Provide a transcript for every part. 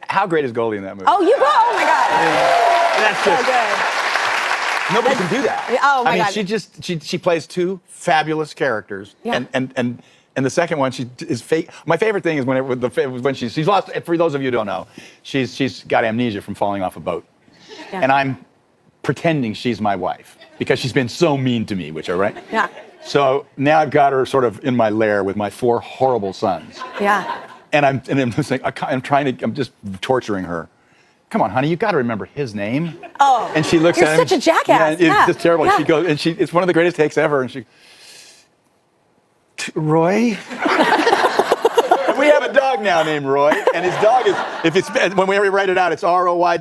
How great is Goldie in that movie? Oh, you go! Oh my God! That's So just good. nobody can do that. Oh my I mean, God! she plays two fabulous characters, Yeah. and the second one she is fake. My favorite thing is when she's lost. For those of you who don't know, she's got amnesia from falling off a boat, Yeah. and I'm pretending she's my wife because she's been so mean to me, which are right. Yeah. So now I've got her sort of in my lair with my 4 horrible sons. Yeah. And I'm just saying, I'm just torturing her. Come on, honey, you got to remember his name. Oh. And she looks You're at him. such a jackass. Yeah, it's just terrible. Yeah. She goes, and it's one of the greatest takes ever. And she, Roy. And we have a dog now named Roy, and his dog is when we write it out, it's ROY ...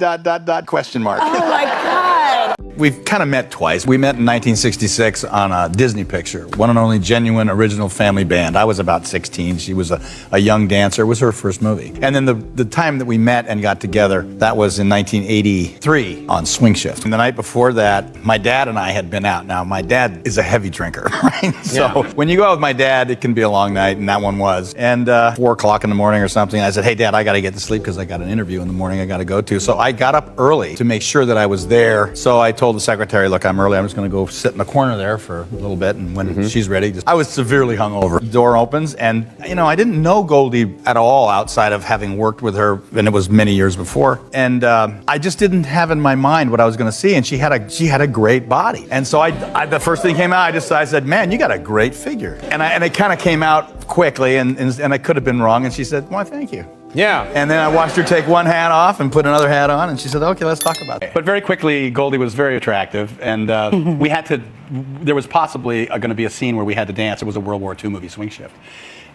question mark. Oh my God! We've kind of met twice. We met in 1966 on a Disney picture, one and only genuine original family band. I was about 16. She was a young dancer. It was her first movie. And then the time that we met and got together, that was in 1983 on Swing Shift. And the night before that, my dad and I had been out. Now, my dad is a heavy drinker, right? So when you go out with my dad, it can be a long night, and that one was. And 4 o'clock in the morning or something, I said, hey, Dad, I got to get to sleep because I got an interview in the morning I got to go to. So I got up early to make sure that I was there. So I told the secretary, look, I'm early. I'm just going to go sit in the corner there for a little bit. And when she's ready, I was severely hungover. The door opens, and, I didn't know Goldie at all outside of having worked with her, and it was many years before. And I just didn't have in my mind what I was going to see. And she had a great body. And so the first thing came out, I said, man, you got a great figure. And it kind of came out quickly, and I could have been wrong. And she said, well, thank you. Yeah. And then I watched her take one hat off and put another hat on, and she said, okay, let's talk about it. But very quickly, Goldie was very attractive, and there was possibly going to be a scene where we had to dance. It was a World War II movie, Swing Shift.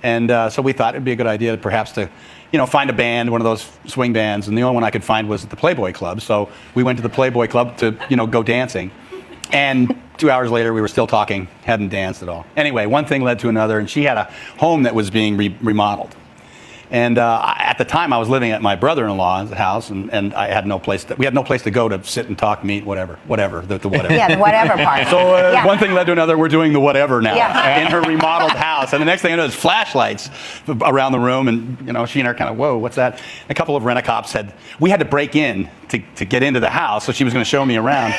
And so we thought it'd be a good idea perhaps to, find a band, one of those swing bands, and the only one I could find was at the Playboy Club. So we went to the Playboy Club to, go dancing. And 2 hours later, we were still talking, hadn't danced at all. Anyway, one thing led to another, and she had a home that was being remodeled. And at the time, I was living at my brother-in-law's house, and I had no place. We had no place to go to sit and talk, meet, whatever. Yeah, the whatever part. So one thing led to another. We're doing the whatever now in her remodeled house. And the next thing I know, there's flashlights around the room, and she and I are kind of, whoa, what's that? A couple of rent-a-cops we had to break in to get into the house, so she was going to show me around.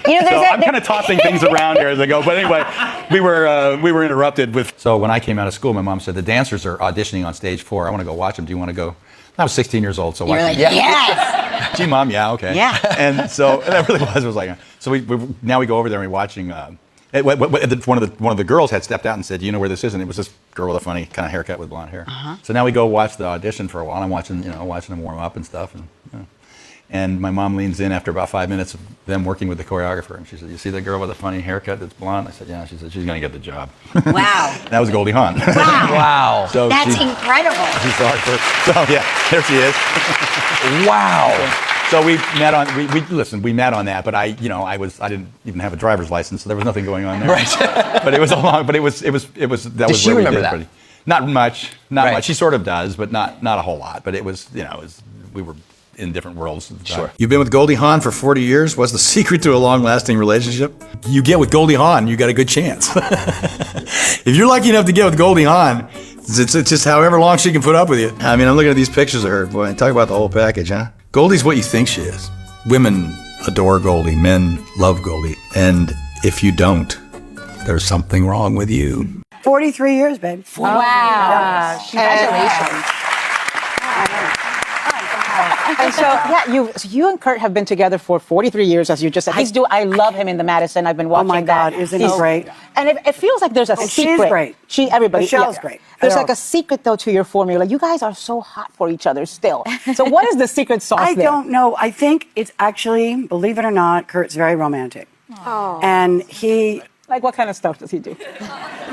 I'm kind of tossing things around here as I go. But anyway, we were interrupted with. So when I came out of school, my mom said the dancers are auditioning on stage 4. I want to go watch them. Do you want to go? I was 16 years old, so You're like, yes. Gee, Mom, yeah, okay. Yeah. And that really was like. So now we go over there and we're watching. One of the girls had stepped out and said, "You know where this is?" And it was this girl with a funny kind of haircut with blonde hair. So now we go watch the audition for a while. I'm watching them warm up and stuff, and my mom leans in after about 5 minutes of them working with the choreographer, and she said, "You see the girl with the funny haircut that's blonde?" I said, "Yeah." She said, "She's going to get the job." Wow. That was Goldie Hawn. Wow. Wow. So That's incredible. She saw her first. So yeah, there she is. Wow. So we met on. We met on that, but I didn't even have a driver's license, so there was nothing going on there. Right. But it was a long. But it was. That was she where we remember did that? pretty- Not much. Not Right. much. She sort of does, but not a whole lot. But it was. We were in different worlds at the time. Sure. You've been with Goldie Hawn for 40 years. What's the secret to a long-lasting relationship? You get with Goldie Hawn, you got a good chance. If you're lucky enough to get with Goldie Hawn, it's just however long she can put up with you. I mean, I'm looking at these pictures of her. Boy, talk about the whole package, huh? Goldie's what you think she is. Women adore Goldie. Men love Goldie. And if you don't, there's something wrong with you. 43 years, babe. Wow. Congratulations. And so, you and Kurt have been together for 43 years, as you just said. I love him in the Madison. I've been watching my God, that. isn't he great? And it feels like there's a secret. She's great. Everybody. Michelle's great. There's like a secret, though, to your formula. You guys are so hot for each other still. So what is the secret sauce I there? don't know. I think it's actually, believe it or not, Kurt's very romantic. Oh. And he... Like, what kind of stuff does he do?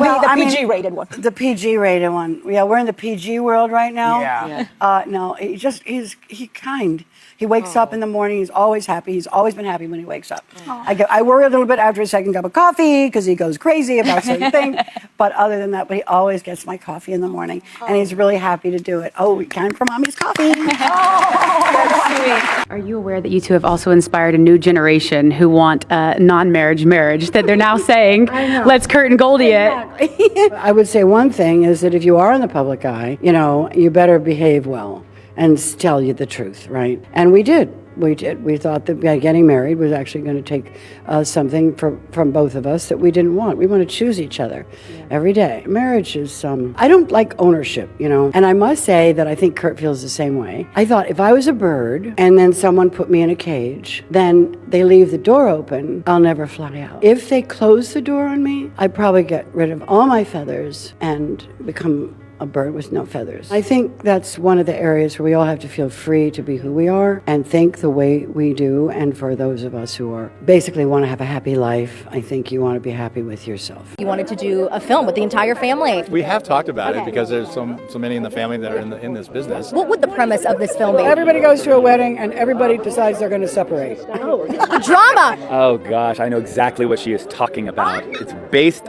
Well, the PG-rated one. The PG-rated one. Yeah, we're in the PG world right now. Yeah. No, he's kind. He wakes up in the morning. He's always happy. He's always been happy when he wakes up. I worry a little bit after his second cup of coffee because he goes crazy about certain things. But other than that, he always gets my coffee in the morning, and he's really happy to do it. Oh, time for mommy's coffee. Are you aware that you two have also inspired a new generation who want a non-marriage marriage? That they're now saying, "Let's Kurt and Goldie it." I would say one thing is that if you are in the public eye, you better behave well. and tell you the truth, right? And we did. We did. We thought that getting married was actually going to take something from both of us that we didn't want. We want to choose each other every day. Marriage is, I don't like ownership, you know. And I must say that I think Kurt feels the same way. I thought if I was a bird and then someone put me in a cage, then they leave the door open, I'll never fly out. If they close the door on me, I'd probably get rid of all my feathers and become a bird with no feathers. I think that's one of the areas where we all have to feel free to be who we are and think the way we do. And for those of us who are basically want to have a happy life, I think you want to be happy with yourself. You wanted to do a film with the entire family. We have talked about it because there's so many in the family that are in this business. What would the premise of this film be? Everybody goes to a wedding and everybody decides they're going to separate. Drama! Oh gosh, I know exactly what she is talking about. It's based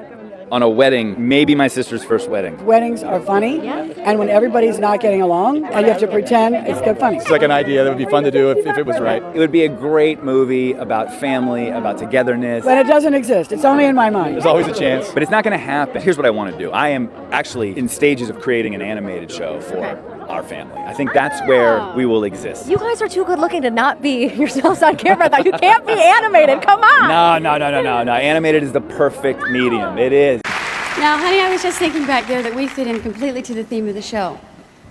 on a wedding, maybe my sister's first wedding. Weddings are funny, and when everybody's not getting along, and you have to pretend it's good funny. It's like an idea that would be fun to do if it was right. It would be a great movie about family, about togetherness. But it doesn't exist. It's only in my mind. There's always a chance. But it's not going to happen. Here's what I want to do. I am actually in stages of creating an animated show for our family. I think that's where we will exist. You guys are too good looking to not be yourselves on camera. You can't be animated. Come on. No. Animated is the perfect medium. It is. Now, honey, I was just thinking back there that we fit in completely to the theme of the show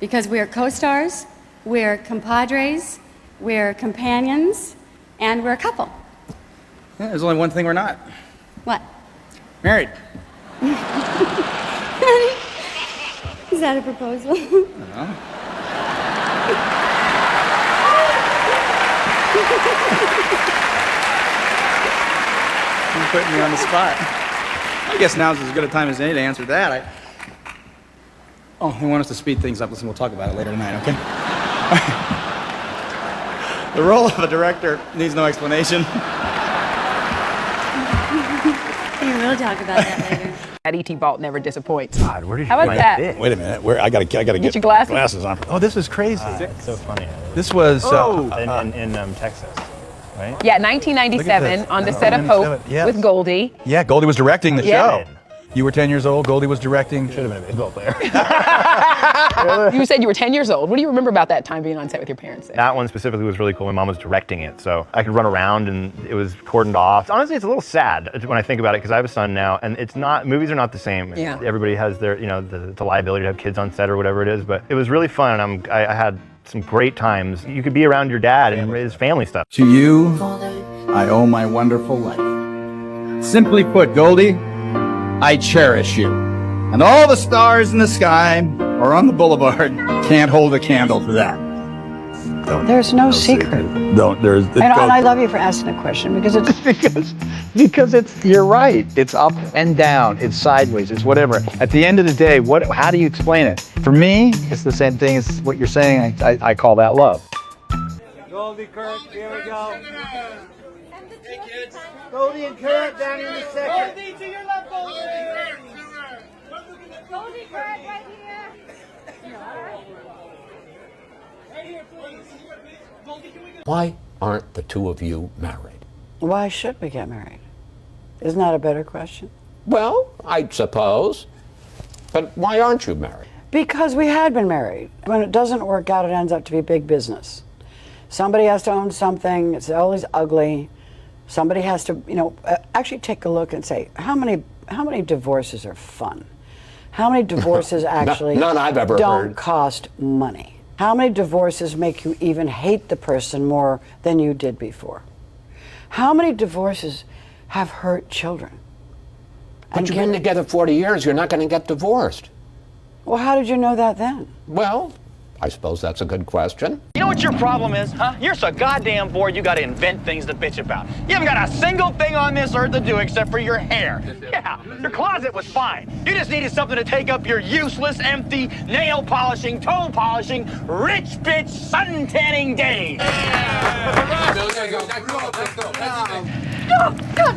because we're co-stars, we're compadres, we're companions, and we're a couple. Yeah, there's only one thing we're not. What? Married. Is that a proposal? You're putting me on the spot. I guess now's as good a time as any to answer that. They want us to speed things up. Listen, we'll talk about it later tonight, okay? The role of a director needs no explanation. We will talk about that later. That E.T. vault never disappoints. God, where did you How about find that? this? Wait a minute. I gotta get your glasses? glasses on. Oh, this is crazy. It's so funny. This was In Texas, right? Yeah, 1997 on the set of Hope Yeah. with Goldie. Yeah, Goldie was directing the Yeah. show. You were 10 years old. Goldie was directing. Should have been a baseball player. You said you were 10 years old. What do you remember about that time being on set with your parents? That one specifically was really cool. My mom was directing it, so I could run around and it was cordoned off. Honestly, it's a little sad when I think about it because I have a son now, and it's not. Movies are not the same. Yeah. Everybody has their, the liability to have kids on set or whatever it is. But it was really fun, and I had some great times. You could be around your dad and his family stuff. To you, I owe my wonderful life. Simply put, Goldie, I cherish you. And all the stars in the sky or on the boulevard can't hold a candle to that. There's no secret. And I love you for asking the question because it's because it's, you're right. It's up and down. It's sideways. It's whatever. At the end of the day, how do you explain it? For me, it's the same thing as what you're saying. I call that love. Goldie, Kurt, here we go. Hey, kids. Goldie and Kurt down in the second. Goldie, to your left, Goldie. Goldie, Kurt, right here. Right here, please. Goldie, can we go? Why aren't the two of you married? why should we get married? Isn't that a better question? Well, I suppose. But why aren't you married? Because we had been married. When it doesn't work out, it ends up to be big business. Somebody has to own something. It's always ugly. Somebody has to, actually take a look and say, how many divorces are fun? How many divorces actually None I've ever don't heard. cost money? How many divorces make you even hate the person more than you did before? How many divorces have hurt children? But you've been together 40 years. You're not going to get divorced. Well, how did you know that then? Well, I suppose that's a good question. You know what your problem is, huh? You're so goddamn bored you gotta invent things to bitch about. You haven't got a single thing on this earth to do except for your hair. Yeah, your closet was fine. You just needed something to take up your useless, empty, nail polishing, toe polishing, rich bitch sun tanning days. Oh, God,